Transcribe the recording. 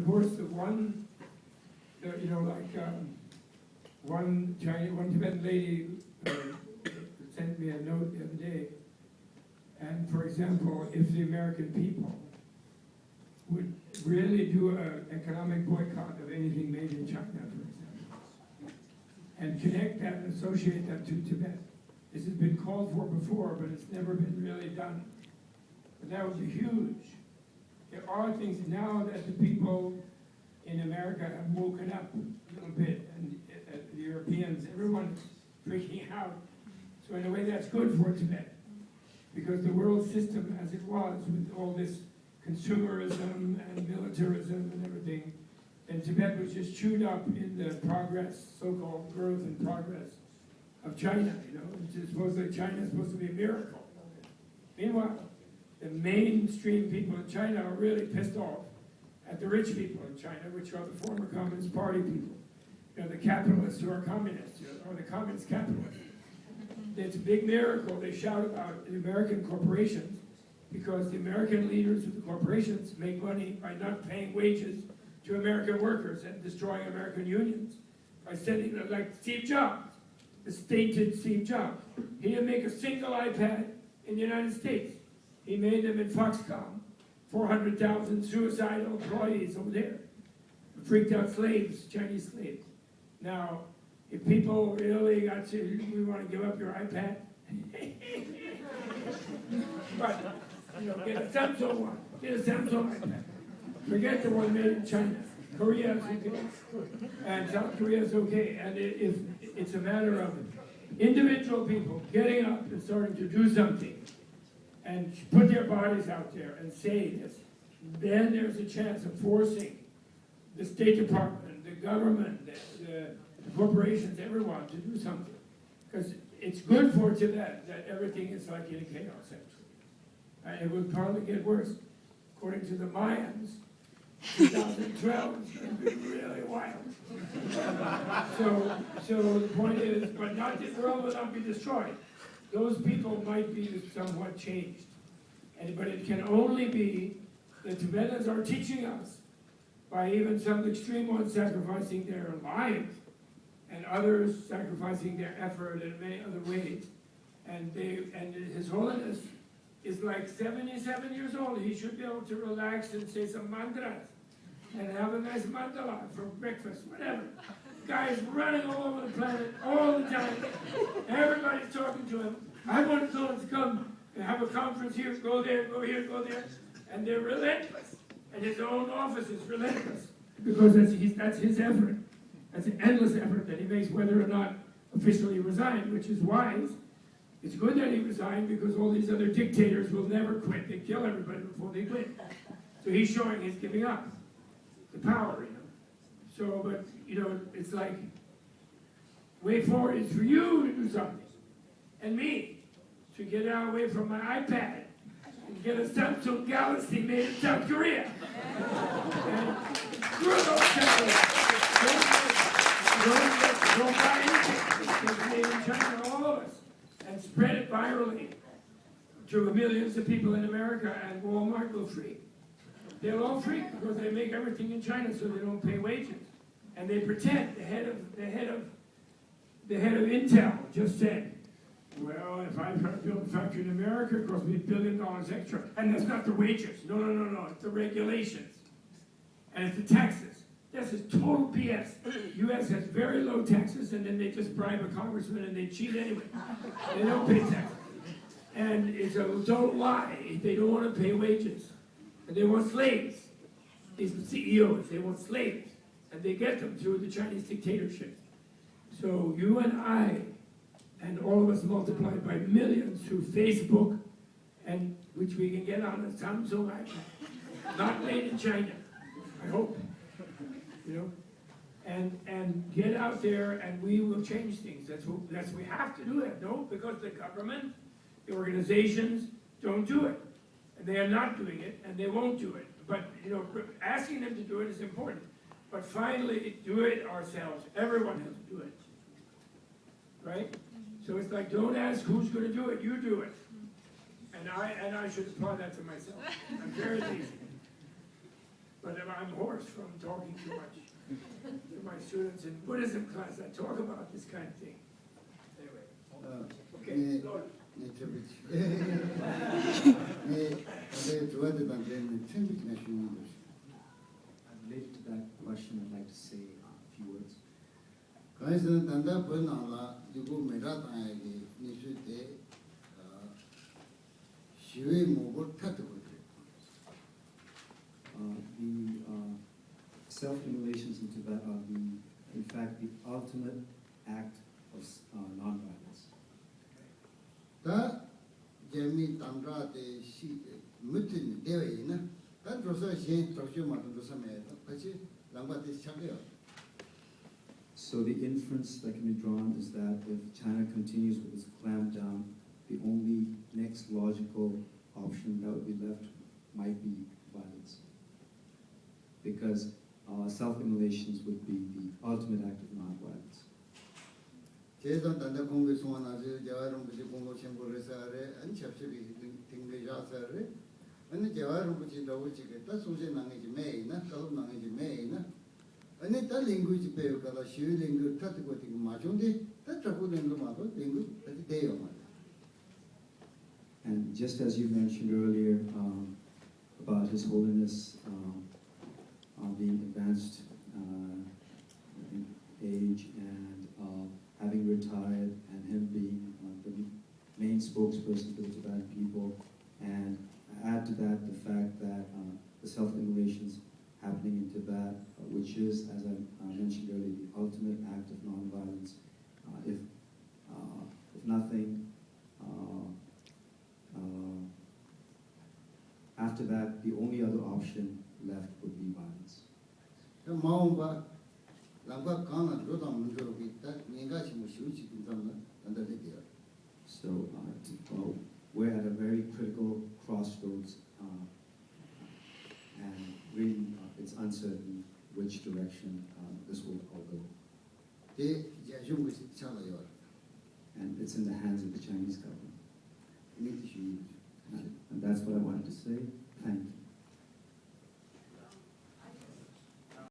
course, one Tibetan lady sent me a note the other day. And for example, if the American people would really do an economic boycott of anything made in China, for example, and connect that and associate that to Tibet. This has been called for before, but it's never been really done. But that would be huge. There are things now that the people in America have woken up a little bit, and the Europeans, everyone's freaking out. So in a way, that's good for Tibet, because the world system as it was, with all this consumerism and militarism and everything, and Tibet was just chewed up in the progress, so-called growth and progress of China, which is supposedly China is supposed to be a miracle. Meanwhile, the mainstream people in China are really pissed off at the rich people in China, which are the former Communist Party people. The capitalists who are communists, or the communist capitalists. It's a big miracle. They shout about the American corporations because the American leaders of the corporations make money by not paying wages to American workers and destroying American unions by sending them, like Steve Jobs, the stated Steve Jobs. He didn't make a single iPad in the United States. He made them in Foxconn. 400,000 suicidal employees over there. Freaked out slaves, Chinese slaves. Now, if people really got to, we want to give up your iPad, but, get a Samsung one. Get a Samsung iPad. Forget the one made in China. Korea is okay. And South Korea is okay. And if it's a matter of individual people getting up and starting to do something and put their bodies out there and say this, then there's a chance of forcing the State Department, the government, the corporations, everyone to do something. Because it's good for Tibet that everything is like in chaos, actually. And it will probably get worse. According to the Mayans, 2012 is going to be really wild. So the point is, but not the world will not be destroyed. Those people might be somewhat changed. But it can only be the Tibetans are teaching us, by even some extreme ones sacrificing their lives, and others sacrificing their effort in many other ways. And His Holiness is like 77 years old. He should be able to relax and say some mantras and have a nice mandala for breakfast, whatever. Guy's running all over the planet all the time. Everybody's talking to him. I want to come and have a conference here, go there, go here, go there. And they're relentless. And his own office is relentless. Because that's his effort. That's an endless effort that he makes, whether or not officially resigned, which is wise. It's good that he resigned because all these other dictators will never quit. They kill everybody before they quit. So he's showing he's giving up the power, So, but, it's like, way forward is for you to do something. And me, to get out away from my iPad and get a Samsung Galaxy made in South Korea. And screw those guys. Don't buy anything. It's made in China, all of us. And spread it virally to millions of people in America, and Walmart will freak. They'll all freak because they make everything in China so they don't pay wages. And they pretend, the head of Intel just said, well, if I build a factory in America, it costs me $1 billion extra. And that's not the wages. No. It's the regulations. And it's the taxes. This is total BS. U.S. has very low taxes, and then they just bribe a congressman and they cheat anyway. They don't pay taxes. And it's a total lie. They don't want to pay wages. And they want slaves. These CEOs, they want slaves. And they get them through the Chinese dictatorship. So you and I, and all of us multiplied by millions through Facebook, and which we can get on a Samsung iPad, not made in China, I hope, and get out there, and we will change things. That's we have to do that. No, because the government, the organizations don't do it, and they are not doing it, and they won't do it. But asking them to do it is important. But finally, do it ourselves. Everyone has to do it, right? So it's like, don't ask who's going to do it, you do it. And I should apply that to myself. I'm very lazy. but I'm hoarse from talking too much. To my students in Buddhism class, I talk about this kind of thing. Anyway, okay, Lord. 네, 좋아하던 반대는 천빛 나시는 것이. Related to that question, I'd like to say a few words. 가이스는 단다 번나라 이거 메라다에게 니수대 시외 목을 타도 The self-immolations in Tibet are in fact, the ultimate act of non-violence. 다 재미 담라데 시 무튼 대회이나 다 조사 신 조사 맞은 조사면 같이 랑바데 시작해요. So the inference that can be drawn is that if China continues with its clampdown, the only next logical option that would be left might be violence. Because self-immolations would be the ultimate act of non-violence. 제단 단다 공부 소원하지 제와름 부지 공부 첨부를 안 접습이 등배자서를 아니 제와름 부지 나오지겠다 소제 나게지 매이나 가로 나게지 매이나 아니 다 랭귀지 배우가다 시위 랭귀지 타고 되고 마존데 다 잡고 랭귀지 마도 랭귀지 다시 돼요 말. And just as you mentioned earlier about His Holiness being advanced in age and having retired, and him being the main spokesperson for the Tibetan people, and add to that the fact that the self-immolations happening in Tibet, which is, as I mentioned earlier, the ultimate act of non-violence. If nothing, after that, the only other option left would be violence. 마음과 랑과 강한 로다 문제로 있다. 내가 지금 쉬우지 괜찮나? 안다되게요. So we're at a very critical crossroads, and really it's uncertain which direction this will all go. 제 야중을 찾아요. And it's in the hands of the Chinese government. 이미 And that's what I wanted to say.